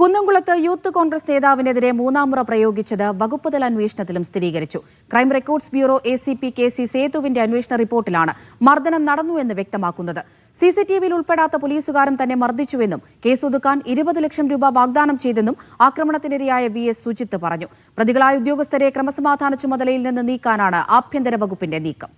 കുന്നംകുളത്ത് യൂത്ത് കോൺഗ്രസ് നേതാവിനെതിരെ മൂന്നാം മുറ പ്രയോഗിച്ചത് വകുപ്പുതല അന്വേഷണത്തിലും സ്ഥിരീകരിച്ചു. Crime records bureau ACP KC സേതുവിന്റെ അന്വേഷണ റിപ്പോർട്ടിലാണ് മർദ്ദനം നടന്നുവെന്ന് വ്യക്തമാക്കുന്നത്. CCTVയിൽ ഉൾപ്പെടാത്ത പോലീസുകാരൻ തന്നെ മർദ്ദിച്ചുവെന്നും കേസ് ഒതുക്കാൻ 20 ലക്ഷം രൂപ വാഗ്ദാനം ചെയ്തെന്നും ആക്രമണത്തിനിരയായ VS സുജിത്ത് പറഞ്ഞു. പ്രതികളായ ഉദ്യോഗസ്ഥരെ ക്രമസമാധാന ചുമതലയിൽ നിന്ന് നീക്കാനാണ് ആഭ്യന്തര വകുപ്പിന്റെ നീക്കം.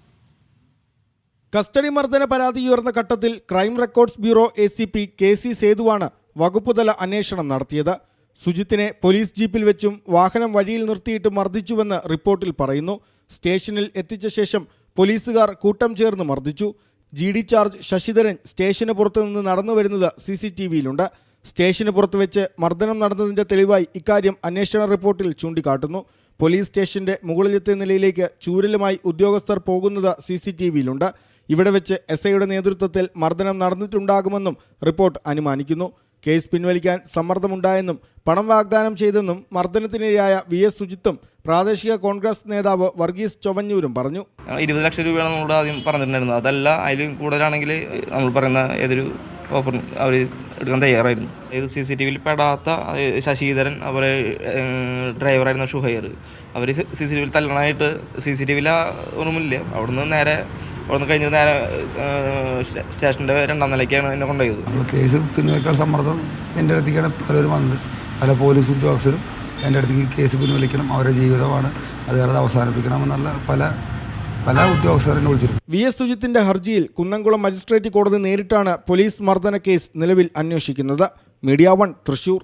കസ്റ്റഡി മർദ്ദന പരാതി ഉയർന്ന ഘട്ടത്തിൽ crime records bureau ACP KC സേതുവാണ് വകുപ്പുതല അന്വേഷണം നടത്തിയത്. സുജിത്തിനെ പോലീസ് ജീപ്പിൽ വെച്ചും വാഹനം വഴിയിൽ നിർത്തിയിട്ട് മർദ്ദിച്ചുവെന്ന് റിപ്പോർട്ടിൽ പറയുന്നു. സ്റ്റേഷനിൽ എത്തിച്ച ശേഷം പോലീസുകാർ കൂട്ടം ചേർന്ന് മർദ്ദിച്ചു. GD ചാർജ് ശശിധരൻ സ്റ്റേഷന് പുറത്തുനിന്ന് നടന്നു വരുന്നത് CCTVയിലുണ്ട്. സ്റ്റേഷന് പുറത്ത് വെച്ച് മർദ്ദനം നടന്നതിന്റെ തെളിവായി ഇക്കാര്യം അന്വേഷണ റിപ്പോർട്ടിൽ ചൂണ്ടിക്കാട്ടുന്നു. പോലീസ് സ്റ്റേഷന്റെ മുകളിലത്തെ നിലയിലേക്ക് ചൂരലുമായി ഉദ്യോഗസ്ഥർ പോകുന്നത് CCTVയിലുണ്ട്. ഇവിടെ വെച്ച് SIയുടെ നേതൃത്വത്തിൽ മർദ്ദനം നടന്നിട്ടുണ്ടാകുമെന്നും റിപ്പോർട്ട് അനുമാനിക്കുന്നു. കേസ് പിൻവലിക്കാൻ സമ്മർദ്ദമുണ്ടായെന്നും പണം വാഗ്ദാനം ചെയ്തെന്നും മർദ്ദനത്തിനിരയായ VS സുജിത്തും പ്രാദേശിക കോൺഗ്രസ് നേതാവ് വർഗീസ് ചൊവ്വന്നൂരും പറഞ്ഞു. 20 ലക്ഷം രൂപയാണ് നമ്മൾ ആദ്യം പറഞ്ഞിട്ടുണ്ടായിരുന്നത്. അതല്ല, അതിൽ കൂടുതലാണെങ്കിൽ നമ്മൾ പറയുന്ന ഏതൊരു ഓഫർ അവർ എടുക്കാൻ തയ്യാറായിരുന്നു. ഇത് CCTVയിൽ പെടാത്ത ശശിധരൻ, അതുപോലെ ഡ്രൈവറായിരുന്ന ഷുഹൈർ, അവർ CCTVയിൽ തല്ലണമായിട്ട് CCTVയിൽ ഒന്നുമില്ല. അവിടുന്ന് കഴിഞ്ഞ് നേരെ സ്റ്റേഷൻ്റെ 2ാം നിലയ്ക്കാണ് എന്നെ കൊണ്ടുപോയത്. കേസ് പിൻവലിക്കാൻ സമ്മർദ്ദം എൻ്റെ അടുത്തേക്കാണ് പലരും വന്നത്. പല പോലീസ് ഉദ്യോഗസ്ഥരും എൻ്റെ അടുത്തേക്ക് കേസ് പിൻവലിക്കണം, അവരുടെ ജീവിതമാണ്, അത് കാരണം അവസാനിപ്പിക്കണമെന്നുള്ള പല ഉദ്യോഗസ്ഥരെ വിളിച്ചിരുന്നു. VS സുജിത്തിന്റെ ഹർജിയിൽ കുന്നംകുളം മജിസ്ട്രേറ്റ് കോടതി നേരിട്ടാണ് പോലീസ് മർദ്ദന കേസ് നിലവിൽ അന്വേഷിക്കുന്നത്. മീഡിയ 1 തൃശൂർ.